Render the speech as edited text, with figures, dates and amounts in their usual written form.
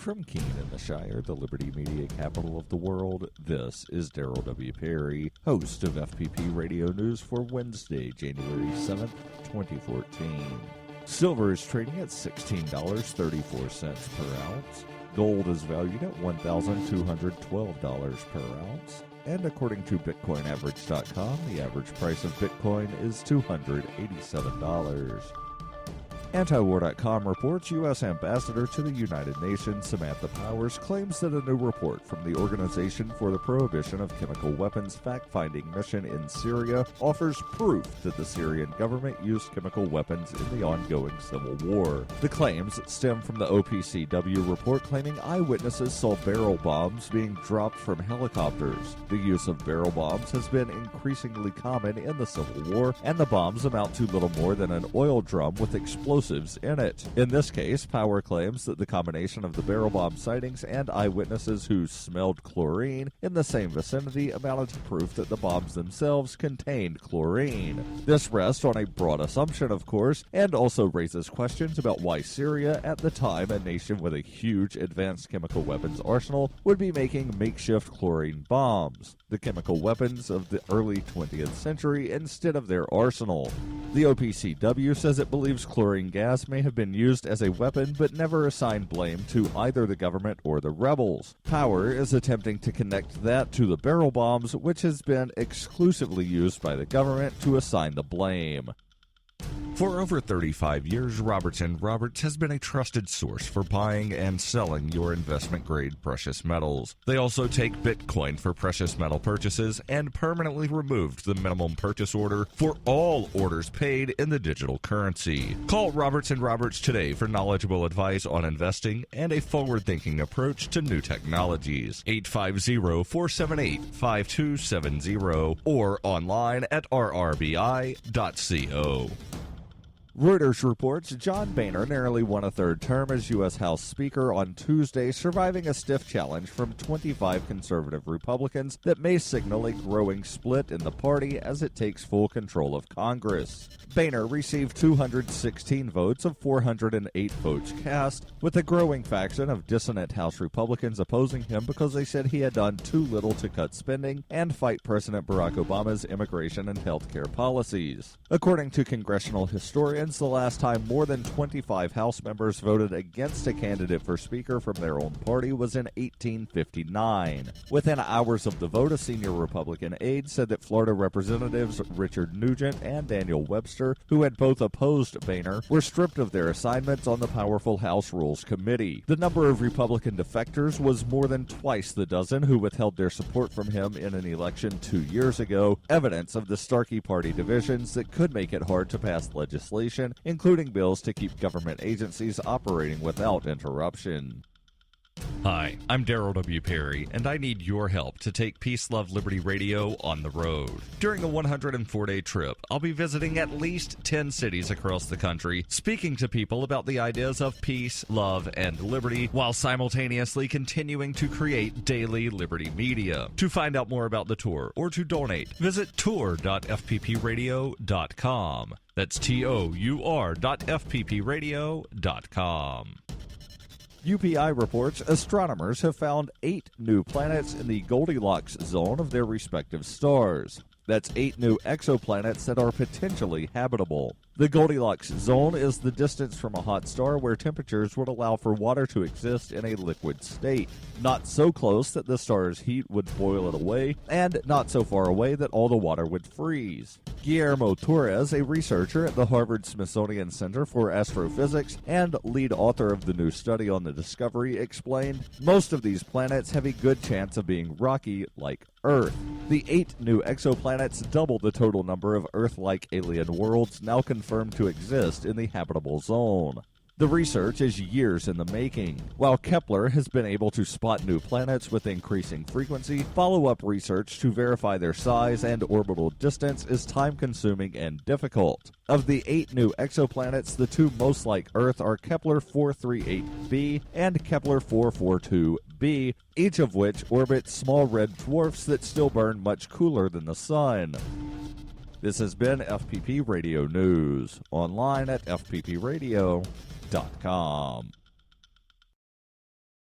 From Keene in the Shire, the Liberty Media capital of the world, this is Daryl W. Perry, host of FPP Radio News for Wednesday, January 7th, 2014. Silver is trading at $16.34 per ounce. Gold is valued at $1,212 per ounce. And according to BitcoinAverage.com, the average price of Bitcoin is $287. Antiwar.com reports U.S. Ambassador to the United Nations Samantha Powers claims that a new report from the Organization for the Prohibition of Chemical Weapons fact-finding mission in Syria offers proof that the Syrian government used chemical weapons in the ongoing civil war. The claims stem from the OPCW report claiming eyewitnesses saw barrel bombs being dropped from helicopters. The use of barrel bombs has been increasingly common in the civil war, and the bombs amount to little more than an oil drum with explosives in it. In this case, Power claims that the combination of the barrel bomb sightings and eyewitnesses who smelled chlorine in the same vicinity amounted to proof that the bombs themselves contained chlorine. This rests on a broad assumption, of course, and also raises questions about why Syria, at the time a nation with a huge advanced chemical weapons arsenal, would be making makeshift chlorine bombs, the chemical weapons of the early 20th century, instead of their arsenal. The OPCW says it believes chlorine gas may have been used as a weapon but never assigned blame to either the government or the rebels. Power is attempting to connect that to the barrel bombs, which has been exclusively used by the government to assign the blame. For over 35 years, Robertson Roberts has been a trusted source for buying and selling your investment-grade precious metals. They also take Bitcoin for precious metal purchases and permanently removed the minimum purchase order for all orders paid in the digital currency. Call Robertson Roberts today for knowledgeable advice on investing and a forward-thinking approach to new technologies. 850-478-5270 or online at rrbi.co. Reuters reports John Boehner narrowly won a third term as U.S. House Speaker on Tuesday, surviving a stiff challenge from 25 conservative Republicans that may signal a growing split in the party as it takes full control of Congress. Boehner received 216 votes of 408 votes cast, with a growing faction of dissonant House Republicans opposing him because they said he had done too little to cut spending and fight President Barack Obama's immigration and health care policies. According to congressional historians, the last time more than 25 House members voted against a candidate for Speaker from their own party was in 1859. Within hours of the vote, a senior Republican aide said that Florida Representatives Richard Nugent and Daniel Webster, who had both opposed Boehner, were stripped of their assignments on the powerful House Rules Committee. The number of Republican defectors was more than twice the dozen who withheld their support from him in an election 2 years ago, evidence of the Starkey Party divisions that could make it hard to pass legislation, including bills to keep government agencies operating without interruption. Hi, I'm Daryl W. Perry, and I need your help to take Peace, Love, Liberty Radio on the road. During a 104-day trip, I'll be visiting at least 10 cities across the country, speaking to people about the ideas of peace, love, and liberty, while simultaneously continuing to create daily liberty media. To find out more about the tour or to donate, visit tour.fppradio.com. That's tour.fppradio.com. UPI reports astronomers have found 8 new planets in the Goldilocks zone of their respective stars. That's 8 new exoplanets that are potentially habitable. The Goldilocks zone is the distance from a hot star where temperatures would allow for water to exist in a liquid state. Not so close that the star's heat would boil it away, and not so far away that all the water would freeze. Guillermo Torres, a researcher at the Harvard-Smithsonian Center for Astrophysics and lead author of the new study on the discovery, explained, most of these planets have a good chance of being rocky like Earth. The 8 new exoplanets double the total number of Earth-like alien worlds now confirmed to exist in the habitable zone. The research is years in the making. While Kepler has been able to spot new planets with increasing frequency, follow-up research to verify their size and orbital distance is time-consuming and difficult. Of the 8 new exoplanets, the 2 most like Earth are Kepler 438b and Kepler 442b, each of which orbits small red dwarfs that still burn much cooler than the Sun. This has been FPP Radio News, online at fppradio.com.